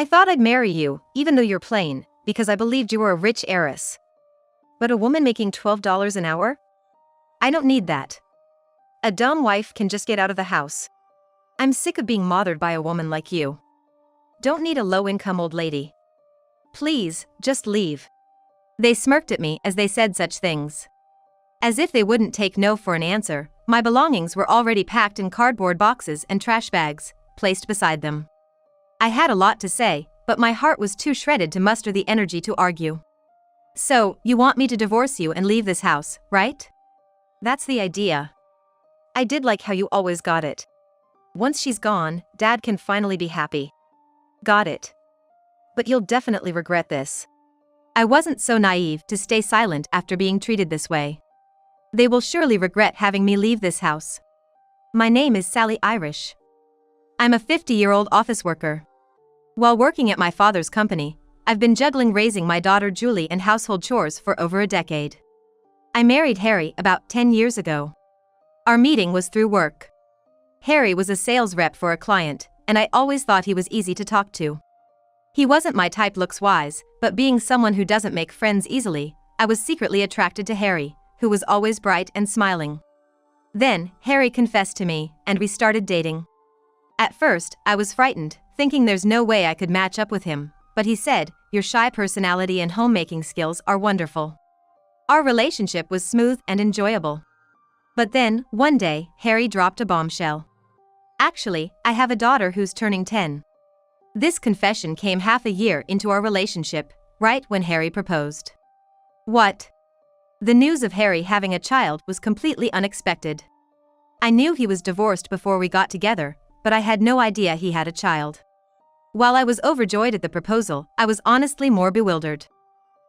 I thought I'd marry you, even though you're plain, because I believed you were a rich heiress. But a woman making $12 an hour? I don't need that. A dumb wife can just get out of the house. I'm sick of being mothered by a woman like you. Don't need a low-income old lady. Please, just leave. They smirked at me as they said such things. As if they wouldn't take no for an answer, my belongings were already packed in cardboard boxes and trash bags, placed beside them. I had a lot to say, but my heart was too shredded to muster the energy to argue. So, you want me to divorce you and leave this house, right? That's the idea. I did like how you always got it. Once she's gone, Dad can finally be happy. Got it. But you'll definitely regret this. I wasn't so naive to stay silent after being treated this way. They will surely regret having me leave this house. My name is Sally Irish. I'm a 50-year-old office worker. While working at my father's company, I've been juggling raising my daughter Julie and household chores for over a decade. I married Harry about 10 years ago. Our meeting was through work. Harry was a sales rep for a client, and I always thought he was easy to talk to. He wasn't my type looks-wise, but being someone who doesn't make friends easily, I was secretly attracted to Harry, who was always bright and smiling. Then, Harry confessed to me, and we started dating. At first, I was frightened, thinking there's no way I could match up with him, but he said, "Your shy personality and homemaking skills are wonderful." Our relationship was smooth and enjoyable. But then, one day, Harry dropped a bombshell. Actually, I have a daughter who's turning 10. This confession came half a year into our relationship, right when Harry proposed. What? The news of Harry having a child was completely unexpected. I knew he was divorced before we got together, but I had no idea he had a child. While I was overjoyed at the proposal, I was honestly more bewildered.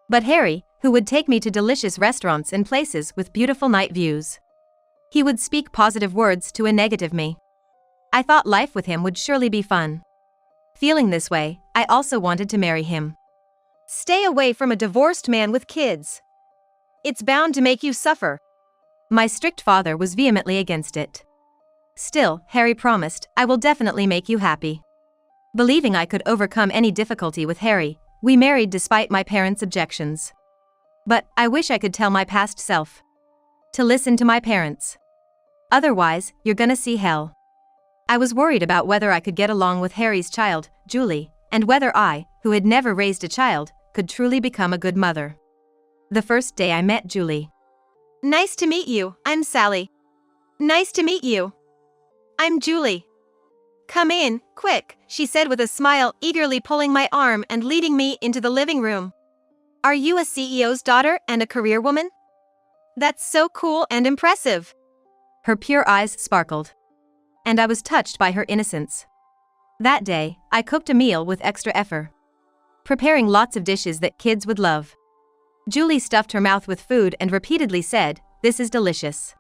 But Harry, who would take me to delicious restaurants and places with beautiful night views. He would speak positive words to a negative me. I thought life with him would surely be fun. Feeling this way, I also wanted to marry him. Stay away from a divorced man with kids. It's bound to make you suffer. My strict father was vehemently against it. Still, Harry promised, "I will definitely make you happy." Believing I could overcome any difficulty with Harry, we married despite my parents' objections. But I wish I could tell my past self to listen to my parents. Otherwise, you're gonna see hell. I was worried about whether I could get along with Harry's child, Julie, and whether I, who had never raised a child, could truly become a good mother. The first day I met Julie. "Nice to meet you, I'm Sally." "Nice to meet you. I'm Julie." "Come in, quick," she said with a smile, eagerly pulling my arm and leading me into the living room. "Are you a CEO's daughter and a career woman? That's so cool and impressive." Her pure eyes sparkled. And I was touched by her innocence. That day, I cooked a meal with extra effort, preparing lots of dishes that kids would love. Julie stuffed her mouth with food and repeatedly said, "This is delicious."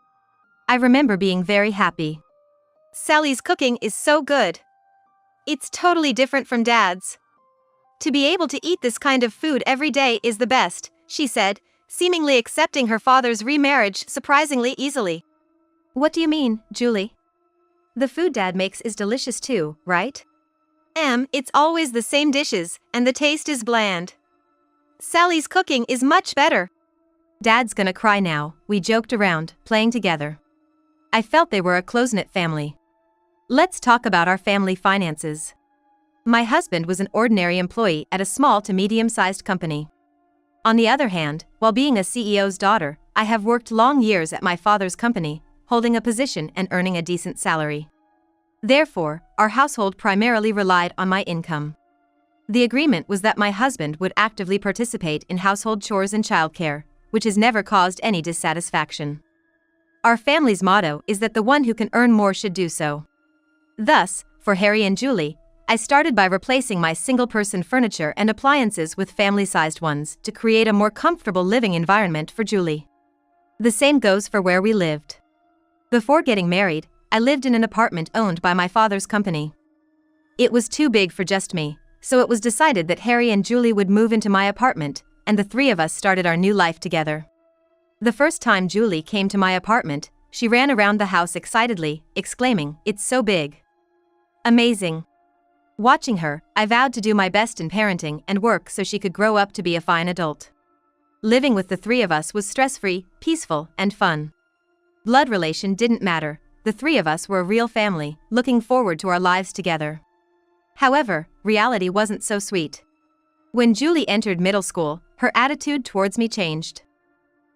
I remember being very happy. "Sally's cooking is so good. It's totally different from Dad's. To be able to eat this kind of food every day is the best," she said, seemingly accepting her father's remarriage surprisingly easily. "What do you mean, Julie? The food Dad makes is delicious too, right?" It's always the same dishes, and the taste is bland. Sally's cooking is much better." "Dad's gonna cry now," we joked around, playing together. I felt they were a close-knit family. Let's talk about our family finances. My husband was an ordinary employee at a small to medium-sized company. On the other hand, while being a CEO's daughter, I have worked long years at my father's company, holding a position and earning a decent salary. Therefore, our household primarily relied on my income. The agreement was that my husband would actively participate in household chores and childcare, which has never caused any dissatisfaction. Our family's motto is that the one who can earn more should do so. Thus, for Harry and Julie, I started by replacing my single-person furniture and appliances with family-sized ones to create a more comfortable living environment for Julie. The same goes for where we lived. Before getting married, I lived in an apartment owned by my father's company. It was too big for just me, so it was decided that Harry and Julie would move into my apartment, and the three of us started our new life together. The first time Julie came to my apartment, she ran around the house excitedly, exclaiming, "It's so big. Amazing. Watching her, I vowed to do my best in parenting and work so she could grow up to be a fine adult. Living with the three of us was stress-free, peaceful, and fun. Blood relation didn't matter, the three of us were a real family, looking forward to our lives together. However, reality wasn't so sweet. When Julie entered middle school, her attitude towards me changed.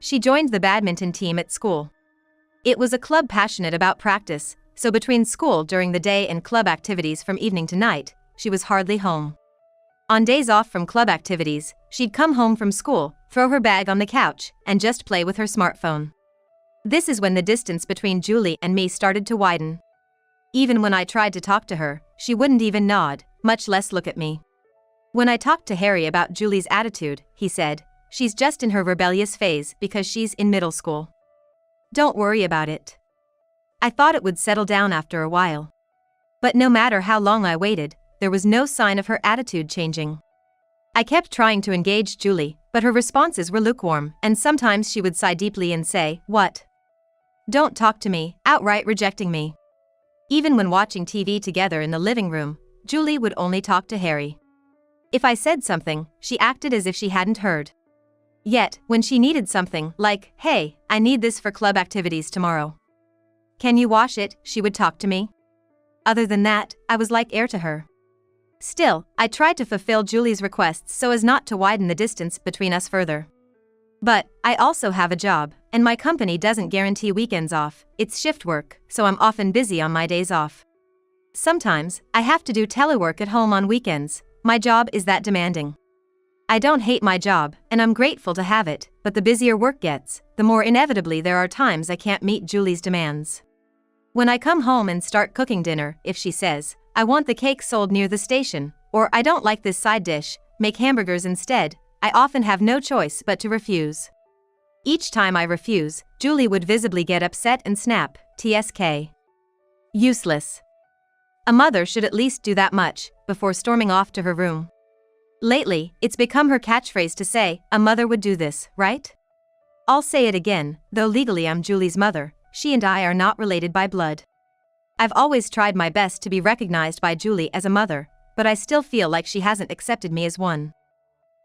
She joined the badminton team at school. It was a club passionate about practice, so between school during the day and club activities from evening to night, she was hardly home. On days off from club activities, she'd come home from school, throw her bag on the couch, and just play with her smartphone. This is when the distance between Julie and me started to widen. Even when I tried to talk to her, she wouldn't even nod, much less look at me. When I talked to Harry about Julie's attitude, he said, "She's just in her rebellious phase because she's in middle school. Don't worry about it." I thought it would settle down after a while. But no matter how long I waited, there was no sign of her attitude changing. I kept trying to engage Julie, but her responses were lukewarm, and sometimes she would sigh deeply and say, "What? Don't talk to me," outright rejecting me. Even when watching TV together in the living room, Julie would only talk to Harry. If I said something, she acted as if she hadn't heard. Yet, when she needed something, like, "Hey, I need this for club activities tomorrow. Can you wash it?" she would talk to me. Other than that, I was like air to her. Still, I tried to fulfill Julie's requests so as not to widen the distance between us further. But, I also have a job, and my company doesn't guarantee weekends off, it's shift work, so I'm often busy on my days off. Sometimes, I have to do telework at home on weekends, my job is that demanding. I don't hate my job, and I'm grateful to have it, but the busier work gets, the more inevitably there are times I can't meet Julie's demands. When I come home and start cooking dinner, if she says, "I want the cake sold near the station," or "I don't like this side dish, make hamburgers instead," I often have no choice but to refuse. Each time I refuse, Julie would visibly get upset and snap, "TSK. Useless." A mother should at least do that much, before storming off to her room. Lately, it's become her catchphrase to say, "A mother would do this, right?" I'll say it again, though legally I'm Julie's mother, she and I are not related by blood. I've always tried my best to be recognized by Julie as a mother, but I still feel like she hasn't accepted me as one.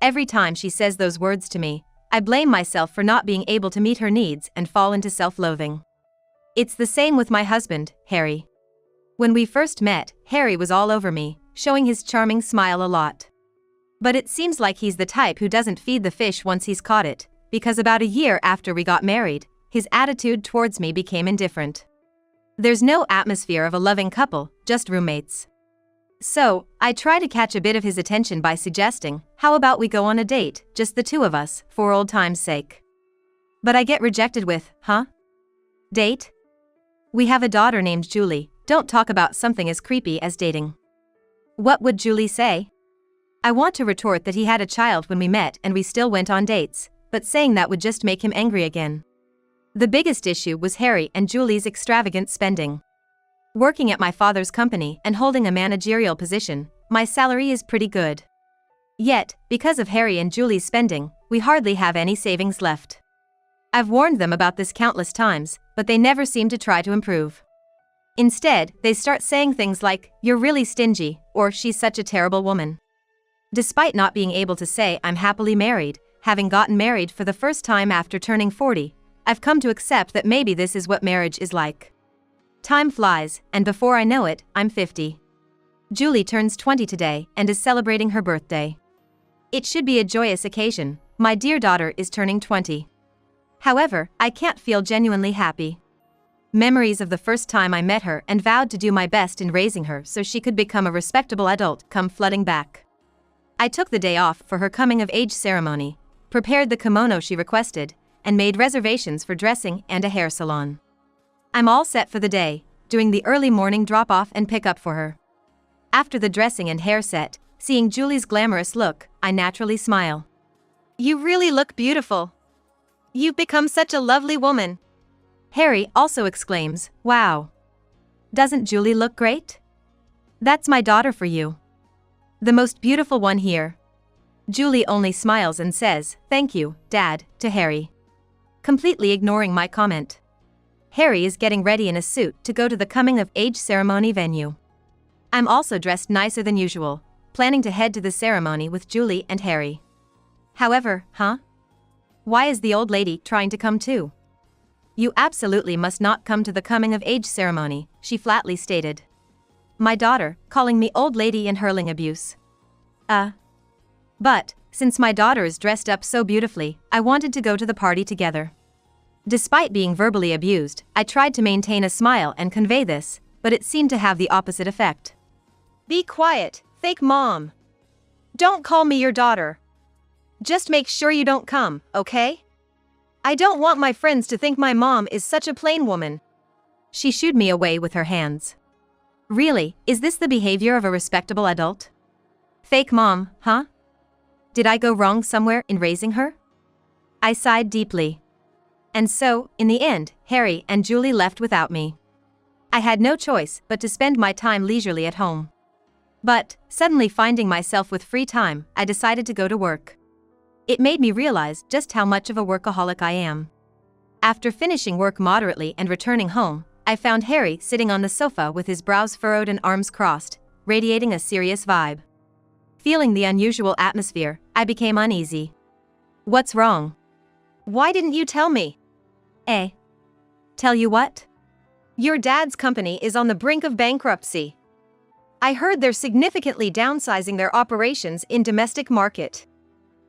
Every time she says those words to me, I blame myself for not being able to meet her needs and fall into self-loathing. It's the same with my husband, Harry. When we first met, Harry was all over me, showing his charming smile a lot. But it seems like he's the type who doesn't feed the fish once he's caught it, because about a year after we got married, his attitude towards me became indifferent. There's no atmosphere of a loving couple, just roommates. So, I try to catch a bit of his attention by suggesting, "How about we go on a date, just the two of us, for old time's sake?" But I get rejected with, "Huh? Date? We have a daughter named Julie, don't talk about something as creepy as dating." What would Julie say? I want to retort that he had a child when we met and we still went on dates, but saying that would just make him angry again. The biggest issue was Harry and Julie's extravagant spending. Working at my father's company and holding a managerial position, my salary is pretty good. Yet, because of Harry and Julie's spending, we hardly have any savings left. I've warned them about this countless times, but they never seem to try to improve. Instead, they start saying things like, "You're really stingy," or "She's such a terrible woman." Despite not being able to say I'm happily married, having gotten married for the first time after turning 40, I've come to accept that maybe this is what marriage is like. Time flies, and before I know it, I'm 50. Julie turns 20 today and is celebrating her birthday. It should be a joyous occasion, my dear daughter is turning 20. However, I can't feel genuinely happy. Memories of the first time I met her and vowed to do my best in raising her so she could become a respectable adult come flooding back. I took the day off for her coming-of-age ceremony, prepared the kimono she requested, and made reservations for dressing and a hair salon. I'm all set for the day, doing the early morning drop-off and pick-up for her. After the dressing and hair set, seeing Julie's glamorous look, I naturally smile. "You really look beautiful. You've become such a lovely woman." Harry also exclaims, "Wow. Doesn't Julie look great? That's my daughter for you. The most beautiful one here." Julie only smiles and says, "Thank you, Dad," to Harry, completely ignoring my comment. Harry is getting ready in a suit to go to the coming-of-age ceremony venue. I'm also dressed nicer than usual, planning to head to the ceremony with Julie and Harry. However, why is the old lady trying to come too? You absolutely must not come to the coming-of-age ceremony, she flatly stated. My daughter, calling me old lady and hurling abuse. But, since my daughter is dressed up so beautifully, I wanted to go to the party together. Despite being verbally abused, I tried to maintain a smile and convey this, but it seemed to have the opposite effect. Be quiet, fake mom. Don't call me your daughter. Just make sure you don't come, okay? I don't want my friends to think my mom is such a plain woman. She shooed me away with her hands. Really, is this the behavior of a respectable adult? Fake mom, huh? Did I go wrong somewhere in raising her? I sighed deeply. And so, in the end, Harry and Julie left without me. I had no choice but to spend my time leisurely at home. But, suddenly finding myself with free time, I decided to go to work. It made me realize just how much of a workaholic I am. After finishing work moderately and returning home, I found Harry sitting on the sofa with his brows furrowed and arms crossed, radiating a serious vibe. Feeling the unusual atmosphere, I became uneasy. What's wrong? Why didn't you tell me? Tell you what? Your dad's company is on the brink of bankruptcy. I heard they're significantly downsizing their operations in domestic market.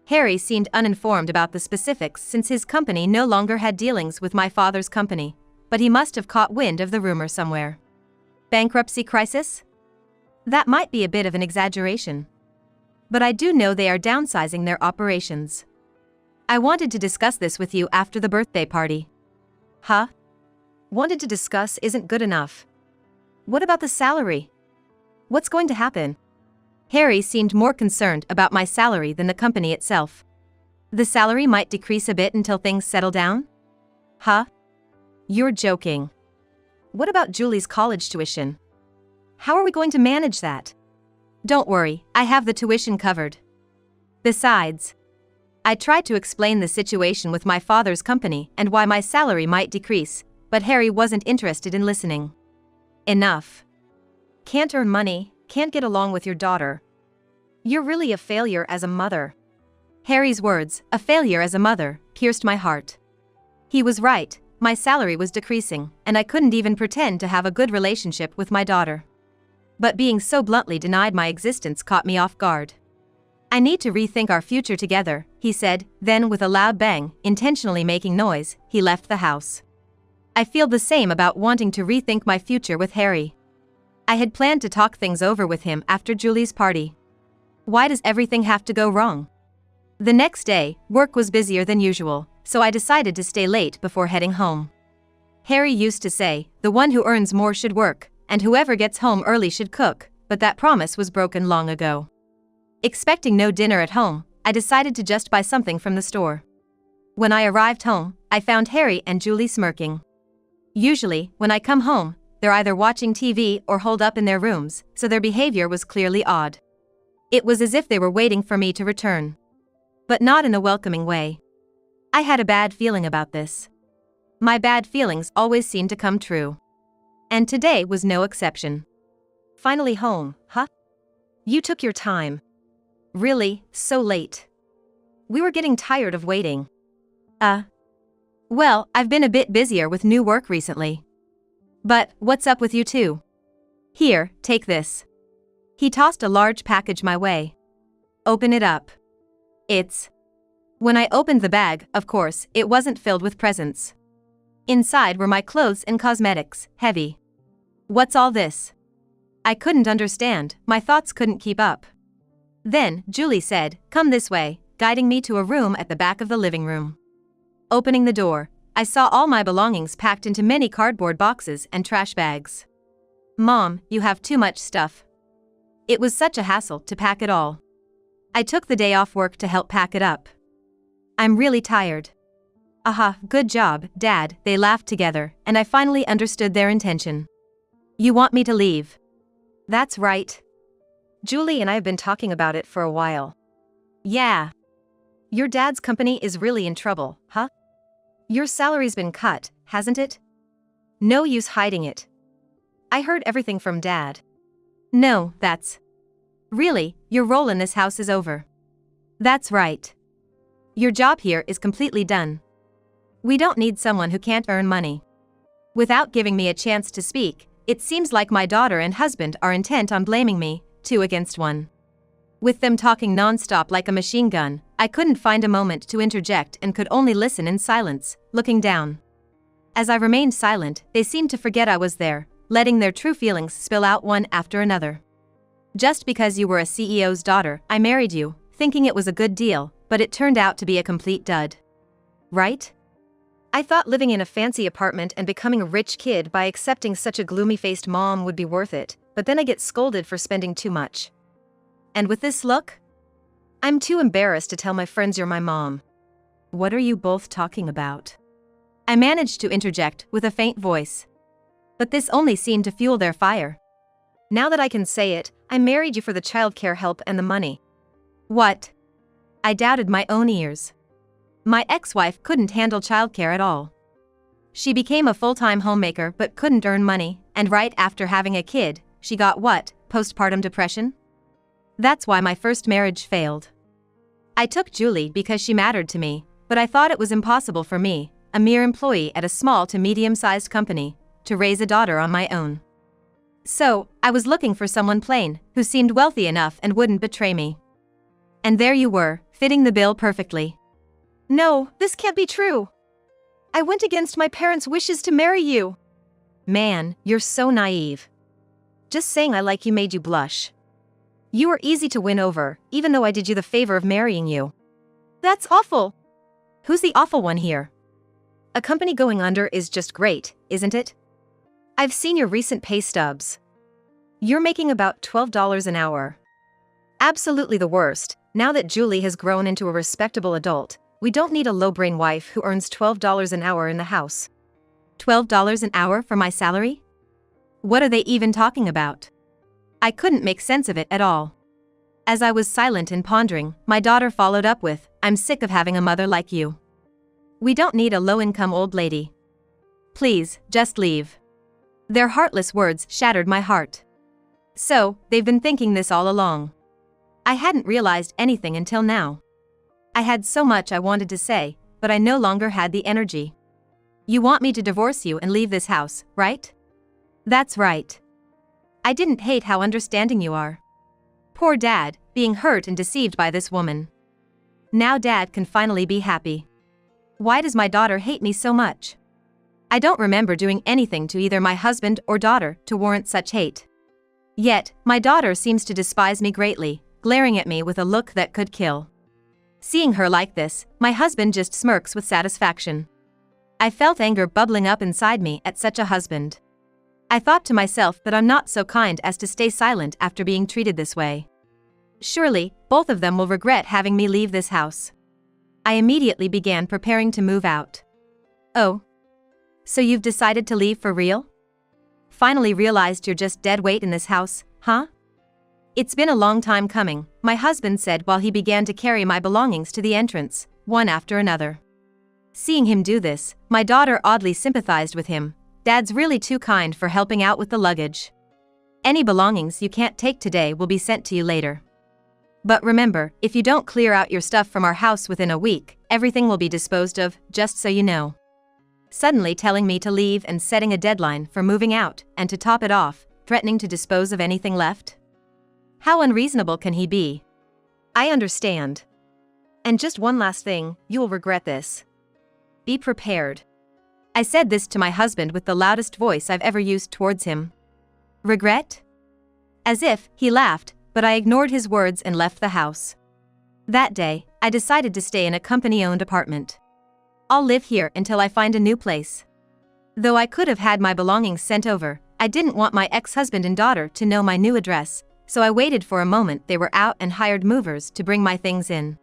Harry seemed uninformed about the specifics since his company no longer had dealings with my father's company, but he must have caught wind of the rumor somewhere. Bankruptcy crisis? That might be a bit of an exaggeration. But I do know they are downsizing their operations. I wanted to discuss this with you after the birthday party. Wanted to discuss isn't good enough. What about the salary? What's going to happen? Harry seemed more concerned about my salary than the company itself. The salary might decrease a bit until things settle down? You're joking. What about Julie's college tuition? How are we going to manage that? Don't worry, I have the tuition covered. Besides, I tried to explain the situation with my father's company and why my salary might decrease, but Harry wasn't interested in listening. Enough. Can't earn money, can't get along with your daughter. You're really a failure as a mother. Harry's words, a failure as a mother, pierced my heart. He was right, my salary was decreasing, and I couldn't even pretend to have a good relationship with my daughter. But being so bluntly denied my existence caught me off guard. I need to rethink our future together, he said, then with a loud bang, intentionally making noise, he left the house. I feel the same about wanting to rethink my future with Harry. I had planned to talk things over with him after Julie's party. Why does everything have to go wrong? The next day, work was busier than usual, so I decided to stay late before heading home. Harry used to say, the one who earns more should work, and whoever gets home early should cook, but that promise was broken long ago. Expecting no dinner at home, I decided to just buy something from the store. When I arrived home, I found Harry and Julie smirking. Usually, when I come home, they're either watching TV or holed up in their rooms, so their behavior was clearly odd. It was as if they were waiting for me to return. But not in a welcoming way. I had a bad feeling about this. My bad feelings always seem to come true. And today was no exception. Finally home, You took your time. Really, so late. We were getting tired of waiting. Well, I've been a bit busier with new work recently. But, what's up with you two? Here, take this. He tossed a large package my way. Open it up. When I opened the bag, of course, it wasn't filled with presents. Inside were my clothes and cosmetics, heavy. What's all this? I couldn't understand, my thoughts couldn't keep up. Then, Julie said, come this way, guiding me to a room at the back of the living room. Opening the door, I saw all my belongings packed into many cardboard boxes and trash bags. Mom, you have too much stuff. It was such a hassle to pack it all. I took the day off work to help pack it up. I'm really tired. Good job, Dad, they laughed together, and I finally understood their intention. You want me to leave? That's right. Julie and I have been talking about it for a while. Yeah. Your dad's company is really in trouble, Your salary's been cut, hasn't it? No use hiding it. I heard everything from Dad. No, that's... Really, your role in this house is over. That's right. Your job here is completely done. We don't need someone who can't earn money. Without giving me a chance to speak, it seems like my daughter and husband are intent on blaming me, 2 against 1. With them talking non-stop like a machine gun, I couldn't find a moment to interject and could only listen in silence, looking down. As I remained silent, they seemed to forget I was there, letting their true feelings spill out one after another. Just because you were a CEO's daughter, I married you, thinking it was a good deal, but it turned out to be a complete dud. Right? I thought living in a fancy apartment and becoming a rich kid by accepting such a gloomy-faced mom would be worth it, but then I get scolded for spending too much. And with this look? I'm too embarrassed to tell my friends you're my mom. What are you both talking about? I managed to interject with a faint voice. But this only seemed to fuel their fire. Now that I can say it, I married you for the childcare help and the money. What? I doubted my own ears. My ex-wife couldn't handle childcare at all. She became a full-time homemaker but couldn't earn money, and right after having a kid, she got what? Postpartum depression? That's why my first marriage failed. I took Julie because she mattered to me, but I thought it was impossible for me, a mere employee at a small to medium-sized company, to raise a daughter on my own. So, I was looking for someone plain, who seemed wealthy enough and wouldn't betray me. And there you were, fitting the bill perfectly. No, this can't be true. I went against my parents' wishes to marry you. Man, you're so naive. Just saying I like you made you blush. You were easy to win over, even though I did you the favor of marrying you. That's awful. Who's the awful one here? A company going under is just great, isn't it? I've seen your recent pay stubs. You're making about $12 an hour. Absolutely the worst. Now that Julie has grown into a respectable adult, we don't need a low-brain wife who earns $12 an hour in the house. $12 an hour for my salary? What are they even talking about? I couldn't make sense of it at all. As I was silent and pondering, my daughter followed up with, I'm sick of having a mother like you. We don't need a low-income old lady. Please, just leave. Their heartless words shattered my heart. So, they've been thinking this all along. I hadn't realized anything until now. I had so much I wanted to say, but I no longer had the energy. You want me to divorce you and leave this house, right? That's right. I didn't hate how understanding you are. Poor Dad, being hurt and deceived by this woman. Now Dad can finally be happy. Why does my daughter hate me so much? I don't remember doing anything to either my husband or daughter to warrant such hate. Yet, my daughter seems to despise me greatly, glaring at me with a look that could kill. Seeing her like this, my husband just smirks with satisfaction. I felt anger bubbling up inside me at such a husband. I thought to myself that I'm not so kind as to stay silent after being treated this way. Surely, both of them will regret having me leave this house. I immediately began preparing to move out. Oh. So you've decided to leave for real? Finally realized you're just dead weight in this house, huh? It's been a long time coming, my husband said while he began to carry my belongings to the entrance, one after another. Seeing him do this, my daughter oddly sympathized with him. Dad's really too kind for helping out with the luggage. Any belongings you can't take today will be sent to you later. But remember, if you don't clear out your stuff from our house within a week, everything will be disposed of, just so you know. Suddenly telling me to leave and setting a deadline for moving out, and to top it off, threatening to dispose of anything left? How unreasonable can he be? I understand. And just one last thing, you will regret this. Be prepared. I said this to my husband with the loudest voice I've ever used towards him. Regret? As if, he laughed, but I ignored his words and left the house. That day, I decided to stay in a company-owned apartment. I'll live here until I find a new place. Though I could have had my belongings sent over, I didn't want my ex-husband and daughter to know my new address, so I waited for a moment they were out and hired movers to bring my things in.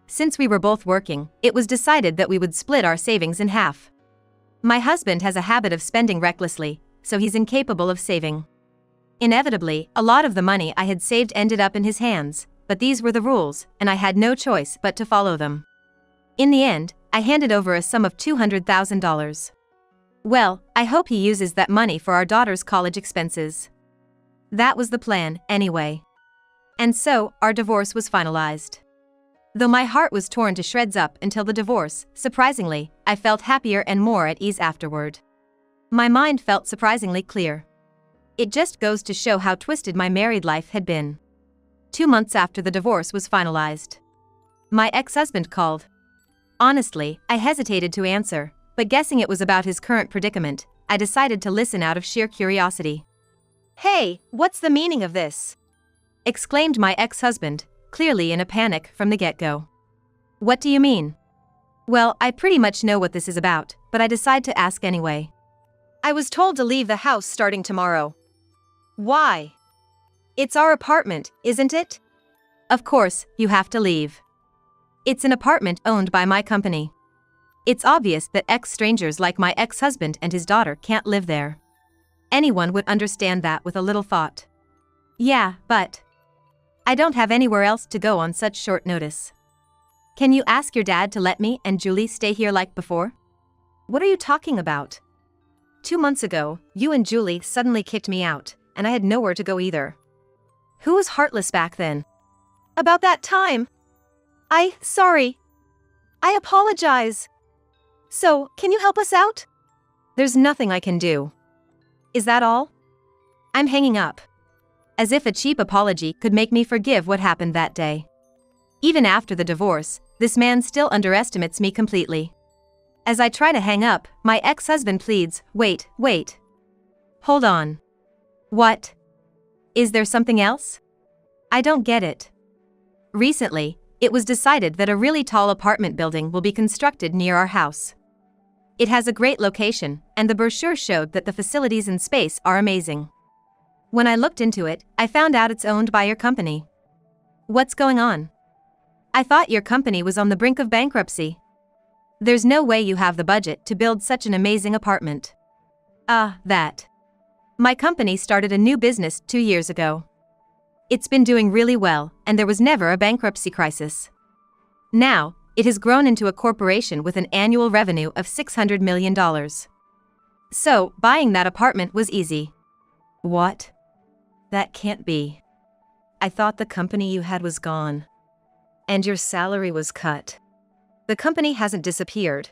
Since we were both working, it was decided that we would split our savings in half. My husband has a habit of spending recklessly, so he's incapable of saving. Inevitably, a lot of the money I had saved ended up in his hands, but these were the rules, and I had no choice but to follow them. In the end, I handed over a sum of $200,000. Well, I hope he uses that money for our daughter's college expenses. That was the plan, anyway. And so, our divorce was finalized. Though my heart was torn to shreds up until the divorce, surprisingly, I felt happier and more at ease afterward. My mind felt surprisingly clear. It just goes to show how twisted my married life had been. 2 months after the divorce was finalized, my ex-husband called. Honestly, I hesitated to answer, but guessing it was about his current predicament, I decided to listen out of sheer curiosity. "Hey, what's the meaning of this?" exclaimed my ex-husband, clearly in a panic from the get-go. "What do you mean?" "Well, I pretty much know what this is about, but I decide to ask anyway. I was told to leave the house starting tomorrow." "Why?" "It's our apartment, isn't it?" "Of course, you have to leave. It's an apartment owned by my company. It's obvious that ex-strangers like my ex-husband and his daughter can't live there. Anyone would understand that with a little thought." "Yeah, but I don't have anywhere else to go on such short notice. Can you ask your dad to let me and Julie stay here like before?" "What are you talking about? 2 months ago, you and Julie suddenly kicked me out, and I had nowhere to go either. Who was heartless back then?" "About that time. Sorry. I apologize. So, can you help us out?" "There's nothing I can do." "Is that all?" I'm hanging up. As if a cheap apology could make me forgive what happened that day. Even after the divorce, this man still underestimates me completely. As I try to hang up, my ex-husband pleads, wait. Hold on. What? Is there something else? I don't get it." Recently, it was decided that a really tall apartment building will be constructed near our house. It has a great location, and the brochure showed that the facilities and space are amazing. When I looked into it, I found out it's owned by your company. What's going on? I thought your company was on the brink of bankruptcy. There's no way you have the budget to build such an amazing apartment. That. My company started a new business 2 years ago. It's been doing really well, and there was never a bankruptcy crisis. Now, it has grown into a corporation with an annual revenue of $600 million. So, buying that apartment was easy." "What? That can't be. I thought the company you had was gone. And your salary was cut." "The company hasn't disappeared.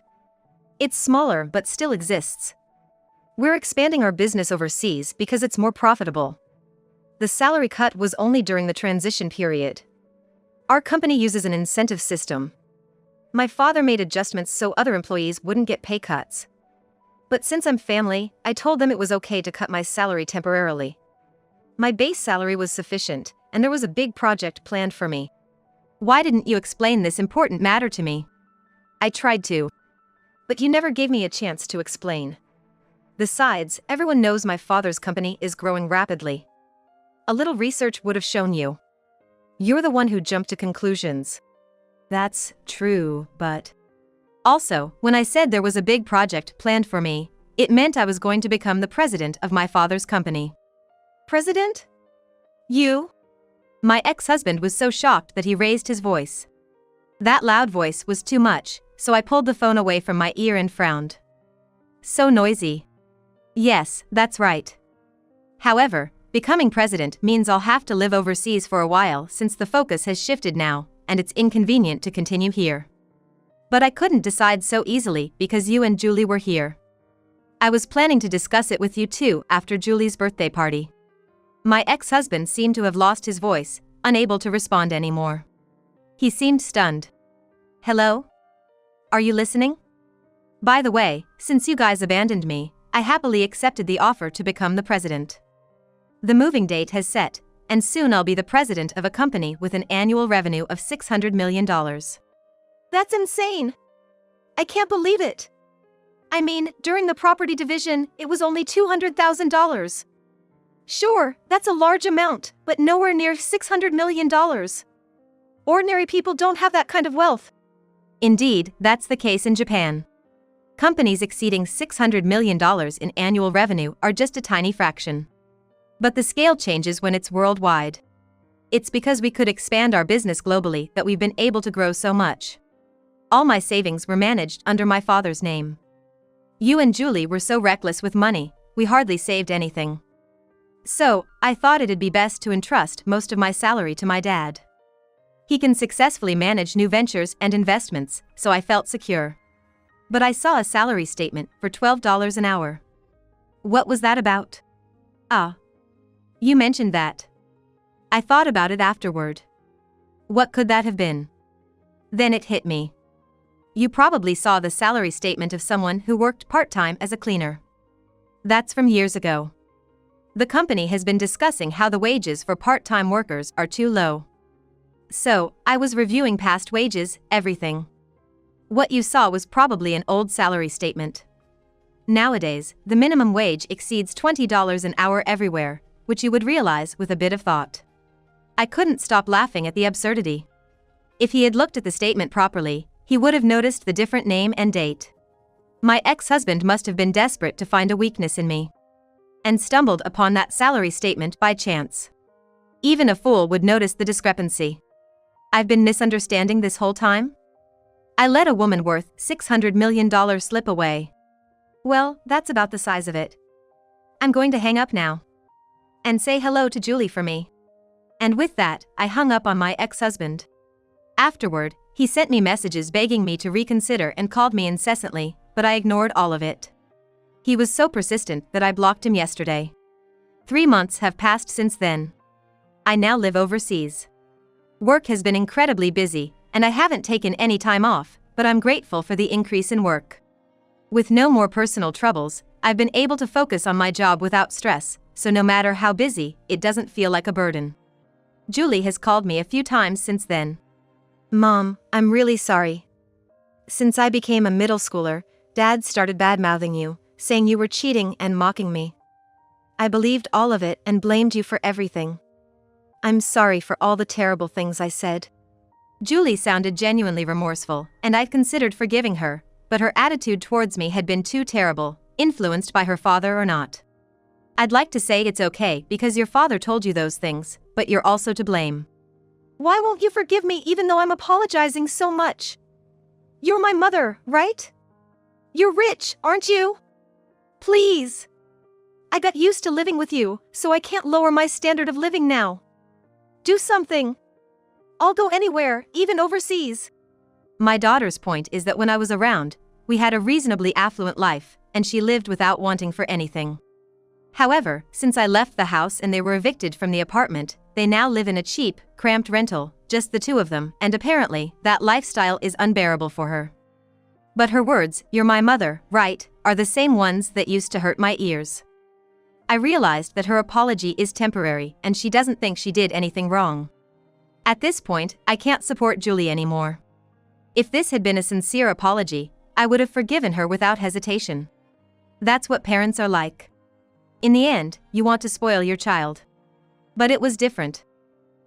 It's smaller but still exists. We're expanding our business overseas because it's more profitable. The salary cut was only during the transition period. Our company uses an incentive system. My father made adjustments so other employees wouldn't get pay cuts. But since I'm family, I told them it was okay to cut my salary temporarily. My base salary was sufficient, and there was a big project planned for me. Why didn't you explain this important matter to me?" "I tried to. But you never gave me a chance to explain. Besides, everyone knows my father's company is growing rapidly. A little research would have shown you. You're the one who jumped to conclusions." "That's true, but..." "Also, when I said there was a big project planned for me, it meant I was going to become the president of my father's company." "President? You?" My ex-husband was so shocked that he raised his voice. That loud voice was too much, so I pulled the phone away from my ear and frowned. "So noisy." "Yes, that's right. However, becoming president means I'll have to live overseas for a while since the focus has shifted now, and it's inconvenient to continue here. But I couldn't decide so easily because you and Julie were here. I was planning to discuss it with you too after Julie's birthday party." My ex-husband seemed to have lost his voice, unable to respond anymore. He seemed stunned. "Hello? Are you listening? By the way, since you guys abandoned me, I happily accepted the offer to become the president. The moving date has set, and soon I'll be the president of a company with an annual revenue of $600 million. "That's insane. I can't believe it. I mean, during the property division, it was only $200,000. Sure, that's a large amount, but nowhere near $600 million. Ordinary people don't have that kind of wealth." Indeed, that's the case in Japan. Companies exceeding $600 million in annual revenue are just a tiny fraction. But the scale changes when it's worldwide. It's because we could expand our business globally that we've been able to grow so much. All my savings were managed under my father's name. You and Julie were so reckless with money, we hardly saved anything. So, I thought it'd be best to entrust most of my salary to my dad. He can successfully manage new ventures and investments, so I felt secure. But I saw a salary statement for $12 an hour. What was that about? Ah. You mentioned that. I thought about it afterward. What could that have been? Then it hit me. You probably saw the salary statement of someone who worked part-time as a cleaner. That's from years ago. The company has been discussing how the wages for part-time workers are too low. So, I was reviewing past wages, everything. What you saw was probably an old salary statement. Nowadays, the minimum wage exceeds $20 an hour everywhere, which you would realize with a bit of thought. I couldn't stop laughing at the absurdity. If he had looked at the statement properly, he would have noticed the different name and date. My ex-husband must have been desperate to find a weakness in me, and stumbled upon that salary statement by chance. Even a fool would notice the discrepancy. I've been misunderstanding this whole time? I let a woman worth $600 million slip away. Well, that's about the size of it. I'm going to hang up now. And say hello to Julie for me. And with that, I hung up on my ex-husband. Afterward, he sent me messages begging me to reconsider and called me incessantly, but I ignored all of it. He was so persistent that I blocked him yesterday. 3 months have passed since then. I now live overseas. Work has been incredibly busy, and I haven't taken any time off, but I'm grateful for the increase in work. With no more personal troubles, I've been able to focus on my job without stress, so no matter how busy, it doesn't feel like a burden. Julie has called me a few times since then. Mom, I'm really sorry. Since I became a middle schooler, Dad started bad-mouthing you, saying you were cheating and mocking me. I believed all of it and blamed you for everything. I'm sorry for all the terrible things I said. Julie sounded genuinely remorseful, and I'd considered forgiving her, but her attitude towards me had been too terrible, influenced by her father or not. I'd like to say it's okay because your father told you those things, but you're also to blame. Why won't you forgive me even though I'm apologizing so much? You're my mother, right? You're rich, aren't you? Please. I got used to living with you, so I can't lower my standard of living now. Do something. I'll go anywhere, even overseas. My daughter's point is that when I was around, we had a reasonably affluent life, and she lived without wanting for anything. However, since I left the house and they were evicted from the apartment, they now live in a cheap, cramped rental, just the two of them, and apparently, that lifestyle is unbearable for her. But her words, "You're my mother, right," are the same ones that used to hurt my ears. I realized that her apology is temporary and she doesn't think she did anything wrong. At this point, I can't support Julie anymore. If this had been a sincere apology, I would have forgiven her without hesitation. That's what parents are like. In the end, you want to spoil your child. But it was different.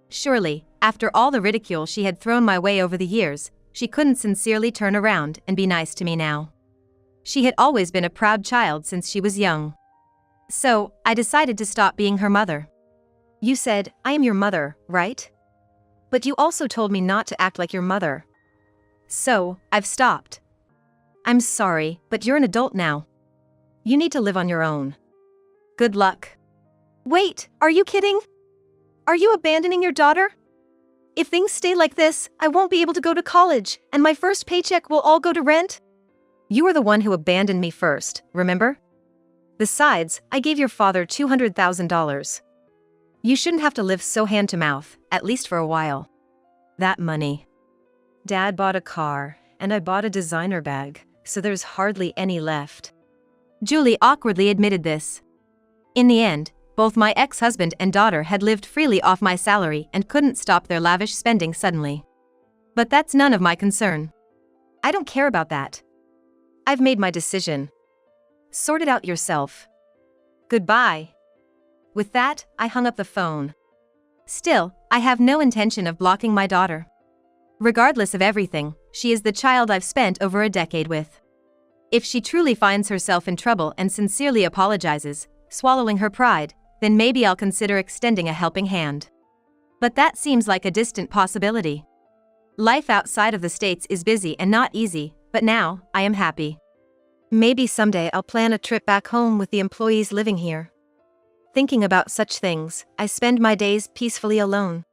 Surely, after all the ridicule she had thrown my way over the years, she couldn't sincerely turn around and be nice to me now. She had always been a proud child since she was young. So, I decided to stop being her mother. You said, "I am your mother," right? But you also told me not to act like your mother. So, I've stopped. I'm sorry, but you're an adult now. You need to live on your own. Good luck. Wait, are you kidding? Are you abandoning your daughter? If things stay like this, I won't be able to go to college, and my first paycheck will all go to rent? You were the one who abandoned me first, remember? Besides, I gave your father $200,000. You shouldn't have to live so hand-to-mouth, at least for a while. That money. Dad bought a car, and I bought a designer bag, so there's hardly any left. Julie awkwardly admitted this. In the end, both my ex-husband and daughter had lived freely off my salary and couldn't stop their lavish spending suddenly. But that's none of my concern. I don't care about that. I've made my decision. Sort it out yourself. Goodbye. With that, I hung up the phone. Still, I have no intention of blocking my daughter. Regardless of everything, she is the child I've spent over a decade with. If she truly finds herself in trouble and sincerely apologizes, swallowing her pride, then maybe I'll consider extending a helping hand. But that seems like a distant possibility. Life outside of the States is busy and not easy, but now, I am happy. Maybe someday I'll plan a trip back home with the employees living here. Thinking about such things, I spend my days peacefully alone.